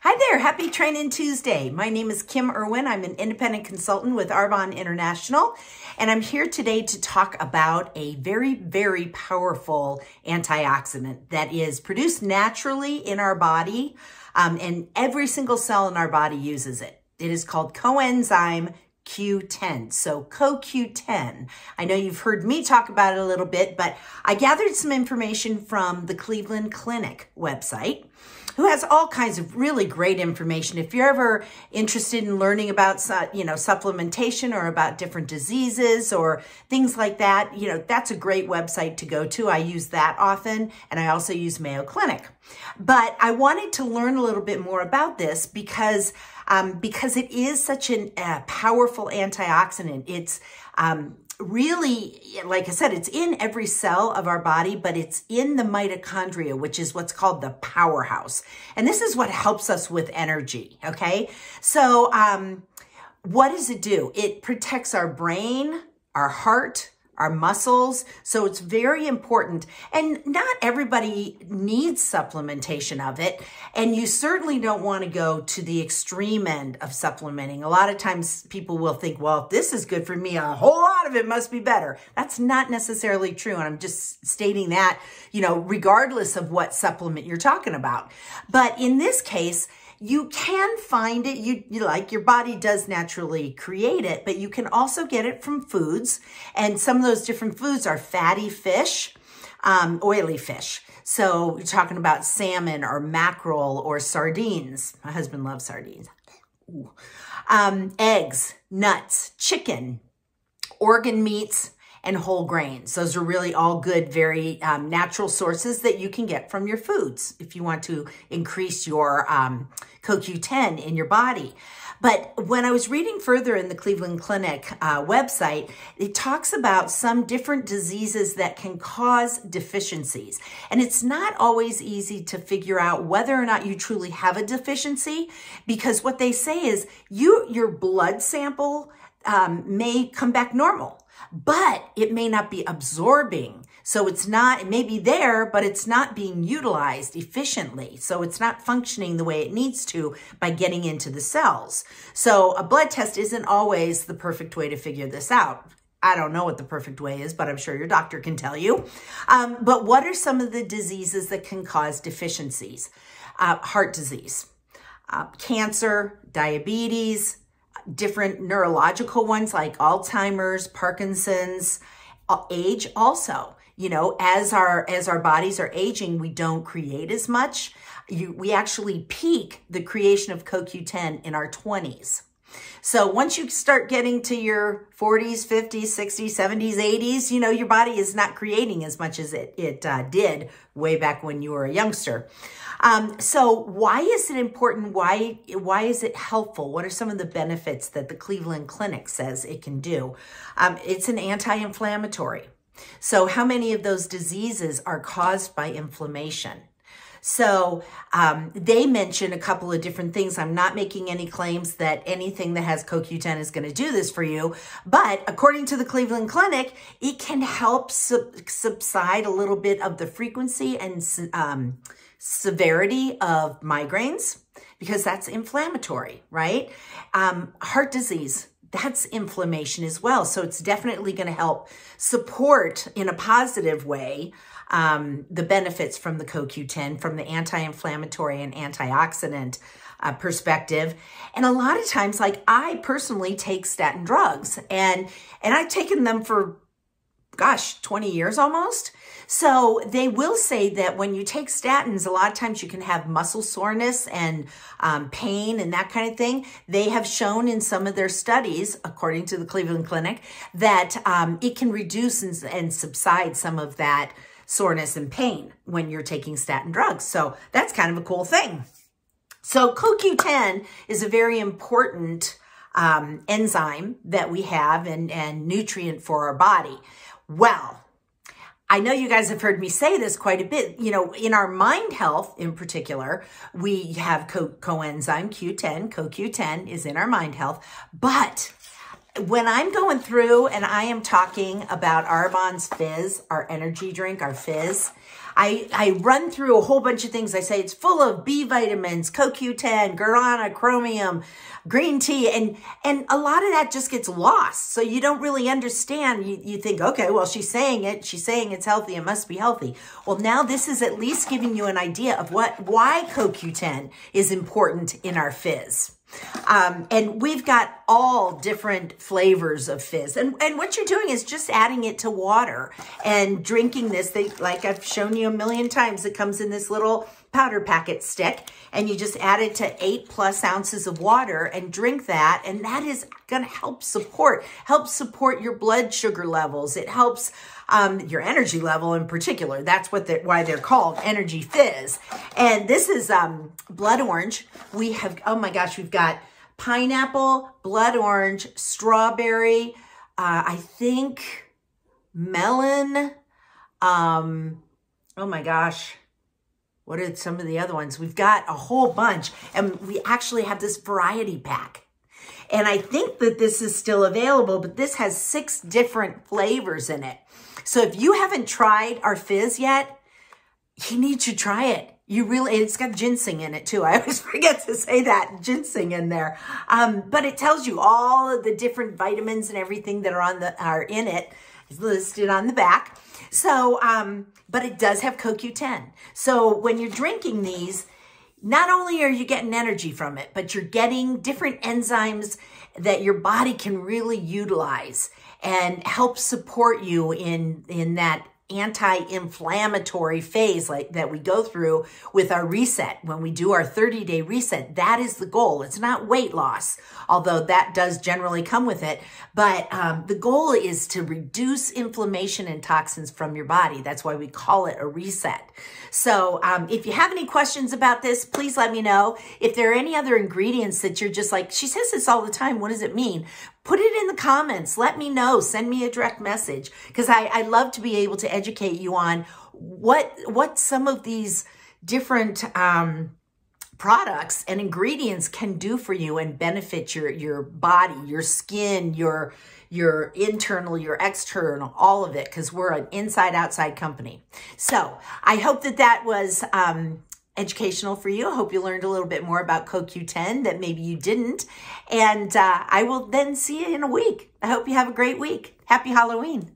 Hi there, happy Training Tuesday. My name is Kim Irwin. I'm an independent consultant with Arbonne International, and I'm here today to talk about a very, very powerful antioxidant that is produced naturally in our body, and every single cell in our body uses it. It is called coenzyme Q10, so CoQ10. I know you've heard me talk about it a little bit, but I gathered some information from the Cleveland Clinic website, who has all kinds of really great information. If you're ever interested in learning about, supplementation or about different diseases or things like that, that's a great website to go to. I use that often, and I also use Mayo Clinic. But I wanted to learn a little bit more about this because it is such a powerful antioxidant. It's really, like I said, it's in every cell of our body, but it's in the mitochondria, which is what's called the powerhouse. And this is what helps us with energy, okay? So what does it do? It protects our brain, our heart, our muscles. So it's very important. And not everybody needs supplementation of it. And you certainly don't want to go to the extreme end of supplementing. A lot of times people will think, well, if this is good for me, a whole lot of it must be better. That's not necessarily true. And I'm just stating that, regardless of what supplement you're talking about. But in this case, you can find it, your body does naturally create it, but you can also get it from foods. And some of those different foods are fatty fish, oily fish. So you're talking about salmon or mackerel or sardines. My husband loves sardines. Ooh. Eggs, nuts, chicken, organ meats, and whole grains. Those are really all good, very natural sources that you can get from your foods if you want to increase your CoQ10 in your body. But when I was reading further in the Cleveland Clinic website, it talks about some different diseases that can cause deficiencies. And it's not always easy to figure out whether or not you truly have a deficiency, because what they say is your blood sample may come back normal, but it may not be absorbing. So it may be there, but it's not being utilized efficiently. So it's not functioning the way it needs to by getting into the cells. So a blood test isn't always the perfect way to figure this out. I don't know what the perfect way is, but I'm sure your doctor can tell you. But what are some of the diseases that can cause deficiencies? Heart disease, cancer, diabetes, different neurological ones like Alzheimer's, Parkinson's, age also. As our bodies are aging, we don't create as much. We actually peak the creation of CoQ10 in our 20s. So once you start getting to your 40s, 50s, 60s, 70s, 80s, your body is not creating as much as it did way back when you were a youngster. So why is it important? Why is it helpful? What are some of the benefits that the Cleveland Clinic says it can do? It's an anti-inflammatory. So how many of those diseases are caused by inflammation? So they mention a couple of different things. I'm not making any claims that anything that has CoQ10 is going to do this for you. But according to the Cleveland Clinic, it can help subside a little bit of the frequency and severity of migraines, because that's inflammatory, right? Heart disease, that's inflammation as well. So it's definitely going to help support in a positive way the benefits from the CoQ10, from the anti-inflammatory and antioxidant perspective. And a lot of times, like I personally take statin drugs, and I've taken them for 20 years almost. So they will say that when you take statins, a lot of times you can have muscle soreness and pain and that kind of thing. They have shown in some of their studies, according to the Cleveland Clinic, that it can reduce and subside some of that soreness and pain when you're taking statin drugs. So that's kind of a cool thing. So CoQ10 is a very important enzyme that we have and nutrient for our body. Well, I know you guys have heard me say this quite a bit. In our mind health in particular, we have coenzyme Q10. CoQ10 is in our mind health. But when I'm going through and I am talking about Arbonne's Fizz, our energy drink, our Fizz, I run through a whole bunch of things. I say it's full of B vitamins, CoQ10, guarana, chromium, green tea, and a lot of that just gets lost. So you don't really understand. You think, okay, well, she's saying it's healthy, it must be healthy. Well, now this is at least giving you an idea of why CoQ10 is important in our Fizz. And we've got all different flavors of Fizz. And what you're doing is just adding it to water and drinking this. Like I've shown you a million times, it comes in this little powder packet stick, and you just add it to 8+ ounces of water and drink that. And that is going to help support your blood sugar levels. It helps your energy level in particular. That's why they're called Energy Fizz. And this is blood orange. We have, oh my gosh, we've got pineapple, blood orange, strawberry, I think melon. Oh my gosh. What are some of the other ones? We've got a whole bunch, and we actually have this variety pack. And I think that this is still available, but this has 6 different flavors in it. So if you haven't tried our Fizz yet, you need to try it. It's got ginseng in it too. I always forget to say that, ginseng in there. But it tells you all of the different vitamins and everything that are in it. It's listed on the back. So, but it does have CoQ10. So when you're drinking these, not only are you getting energy from it, but you're getting different enzymes that your body can really utilize and help support you in that anti-inflammatory phase like that we go through with our reset. When we do our 30-day reset, that is the goal. It's not weight loss, although that does generally come with it. But the goal is to reduce inflammation and toxins from your body. That's why we call it a reset. So if you have any questions about this, please let me know. If there are any other ingredients that you're just like, she says this all the time, what does it mean? Put it in the comments. Let me know. Send me a direct message, because I love to be able to educate you on what some of these different products and ingredients can do for you and benefit your body, your skin, your internal, your external, all of it, because we're an inside-outside company. So I hope that was educational for you. I hope you learned a little bit more about CoQ10 that maybe you didn't. And I will then see you in a week. I hope you have a great week. Happy Halloween.